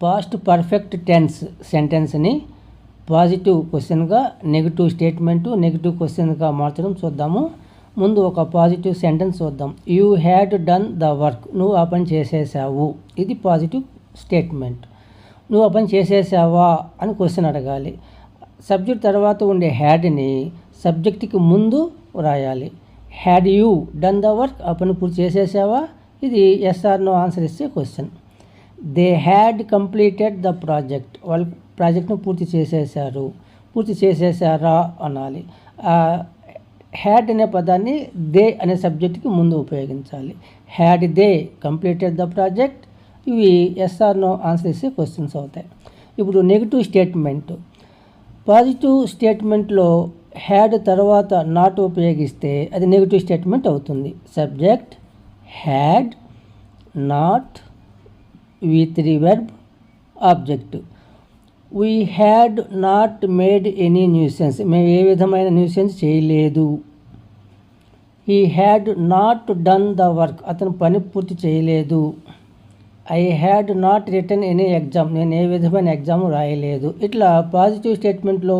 Past perfect tense సెంటెన్స్ని positive క్వశ్చన్గా negative statement negative క్వశ్చన్గా మార్చడం చూద్దాము. ముందు ఒక పాజిటివ్ సెంటెన్స్ చూద్దాం. You had done the work. నువ్వు ఆ పని చేసేసావు. ఇది పాజిటివ్ స్టేట్మెంట్. నువ్వు ఆ పని చేసేసావా అని క్వశ్చన్ అడగాలి. సబ్జెక్ట్ తర్వాత ఉండే హ్యాడ్ని సబ్జెక్ట్కి ముందు రాయాలి. Had you done the work? ఆ పని పూర్తి చేసేసావా? ఇది ఎస్ ఆర్ నో ఆన్సర్ ఇచ్చే question. They had completed the project. వాళ్ళు ప్రాజెక్ట్ను పూర్తి చేసేసారు. పూర్తి చేసేసారా అనాలి. హ్యాడ్ అనే పదాన్ని దే అనే సబ్జెక్ట్కి ముందు ఉపయోగించాలి. Had they completed the project? ఇవి ఎస్ ఆర్ నో ఆన్సర్ ఇచ్చే క్వశ్చన్స్ అవుతాయి. ఇప్పుడు నెగిటివ్ స్టేట్మెంట్. పాజిటివ్ స్టేట్మెంట్లో హ్యాడ్ తర్వాత నాట్ ఉపయోగిస్తే అది నెగిటివ్ స్టేట్మెంట్ అవుతుంది. Subject had, not, V3 verb, object. We had not made any nuisance. మేము ఏ విధమైన న్యూసెన్స్ చేయలేదు. He had not done the work. అతను పని పూర్తి చేయలేదు. I had not written any exam. నేను ఏ విధమైన ఎగ్జామ్ రాయలేదు. ఇట్లా పాజిటివ్ స్టేట్మెంట్లో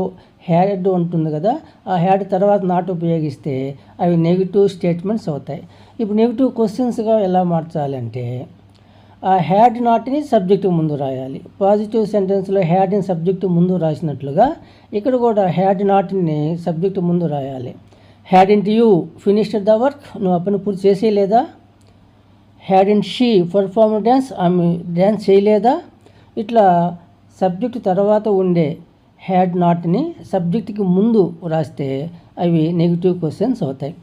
హ్యాడ్ ఉంటుంది కదా, ఆ హ్యాడ్ తర్వాత నాట్ ఉపయోగిస్తే అవి నెగిటివ్ స్టేట్మెంట్స్ అవుతాయి. ఇప్పుడు నెగిటివ్ క్వశ్చన్స్గా ఎలా మార్చాలంటే ఆ హ్యాడ్ నాట్ని సబ్జెక్టు ముందు రాయాలి. పాజిటివ్ సెంటెన్స్లో హ్యాడ్ని సబ్జెక్టు ముందు రాసినట్లుగా ఇక్కడ కూడా హ్యాడ్ నాట్ని సబ్జెక్టు ముందు రాయాలి. హ్యాడింట్ యూ ఫినిష్డ్ ద వర్క్? నువ్వు ఆ పని పూర్తి చేసేయలేదా? హ్యాడింట్ షీ పర్ఫార్మ్ డ్యాన్స్? ఆమె డ్యాన్స్ చేయలేదా? ఇట్లా సబ్జెక్టు తర్వాత ఉండే హ్యాడ్ నాట్ని సబ్జెక్టుకి ముందు రాస్తే అవి నెగిటివ్ క్వశ్చన్స్ అవుతాయి.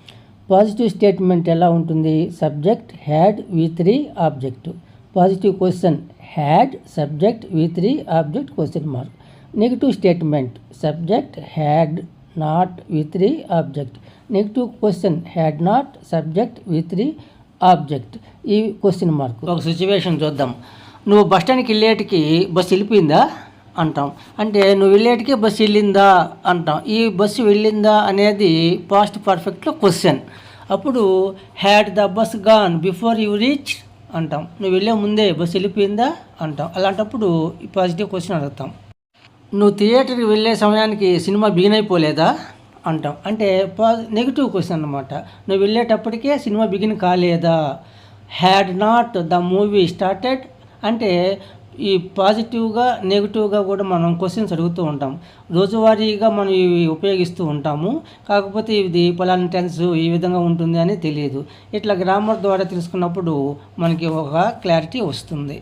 పాజిటివ్ స్టేట్మెంట్ ఎలా ఉంటుంది? Subject had, V3 object. Positive question had, subject, V3 object, question mark. Negative statement subject had, not, V3 object. Negative question had not, subject, V3 object, ఈ question mark. ఒక situation చూద్దాం. నువ్వు bus స్టాండ్కి వెళ్ళేటికి bus వెళ్ళిపోయిందా అంటాం. అంటే నువ్వు వెళ్ళేటికి bus వెళ్ళిందా అంటాం. ఈ బస్సు వెళ్ళిందా అనేది పాస్ట్ పర్ఫెక్ట్లో క్వశ్చన్. అప్పుడు had the bus gone before you reach అంటాం. నువ్వు వెళ్ళే ముందే బస్సు వెళ్ళిపోయిందా అంటాం. అలాంటప్పుడు ఈ పాజిటివ్ క్వశ్చన్ అడుగుతాం. నువ్వు థియేటర్కి వెళ్ళే సమయానికి సినిమా బిగిన్ అయిపోలేదా అంటాం. అంటే నెగిటివ్ క్వశ్చన్ అన్నమాట. నువ్వు వెళ్ళేటప్పటికే సినిమా బిగిన్ కాలేదా? Had not the movie started? అంటే ఈ పాజిటివ్గా నెగిటివ్గా కూడా మనం క్వశ్చన్స్ అడుగుతూ ఉంటాం. రోజువారీగా మనం ఇవి ఉపయోగిస్తూ ఉంటాము. కాకపోతే ఇది పలానా టెన్స్ ఈ విధంగా ఉంటుంది అని తెలియదు. ఇట్లా గ్రామర్ ద్వారా తెలుసుకున్నప్పుడు మనకి ఒక క్లారిటీ వస్తుంది.